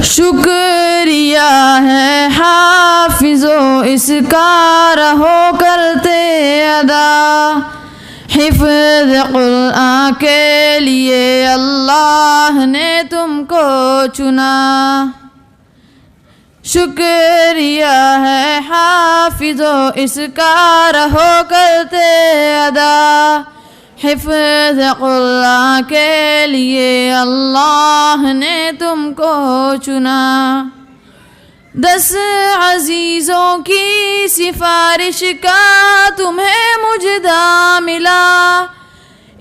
शुक्रिया है हाफिजो इसका रहो करते अदा, हिफ्ज़ कुरान के लिए अल्लाह ने तुमको चुना। शुक्रिया है हाफिजो इसका रहो करते अदा, हिफ्ज़ कुरान के लिए अल्लाह ने तुमको चुना। 10 अजीज़ों की सिफारिश का तुम्हें मुजदा मिला,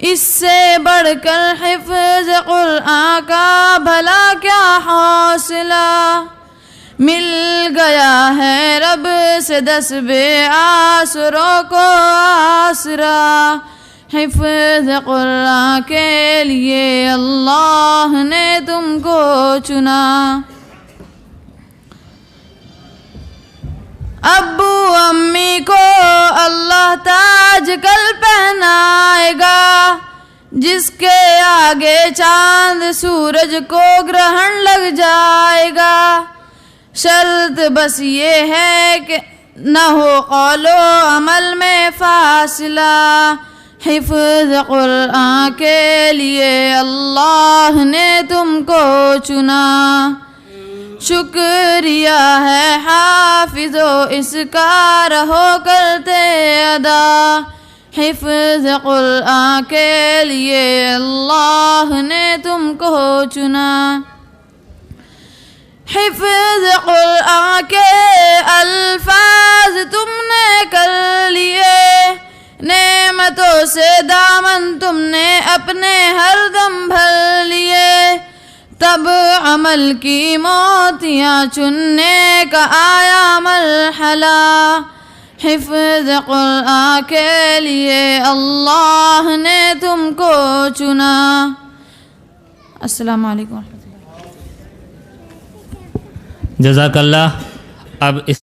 इससे बढ़कर हिफ्ज़ कुरान का भला क्या हौसला। मिल गया है रब से 10 बेआसरों को आसरा, हिफ्ज़ कुरान के लिए अल्लाह ने तुमको चुना। अब्बू अम्मी को अल्लाह ताज कल पहनाएगा, जिसके आगे चांद सूरज को ग्रहण लग जाएगा। शर्त बस ये है कि न हो कौलो अमल में फासला, हिफ्ज़ कुरान के लिए अल्लाह ने तुमको चुना। शुक्रिया है हाफिजो इसका रहो करते अदा, हिफ्ज़ कुरान के लिए अल्लाह ने तुमको चुना। हिफ्ज़ कुरान के अल्फाज तुमने कर लिए, नेमतों से दामन तुमने अपने हरदम भर लिए। तब अमल की मोतियाँ चुनने का आया मरहला, हिफ्ज़ कुरान के लिए अल्लाह ने तुमको चुना। अस्सलामु अलैकुम। जज़ाकल्लाह। अब इस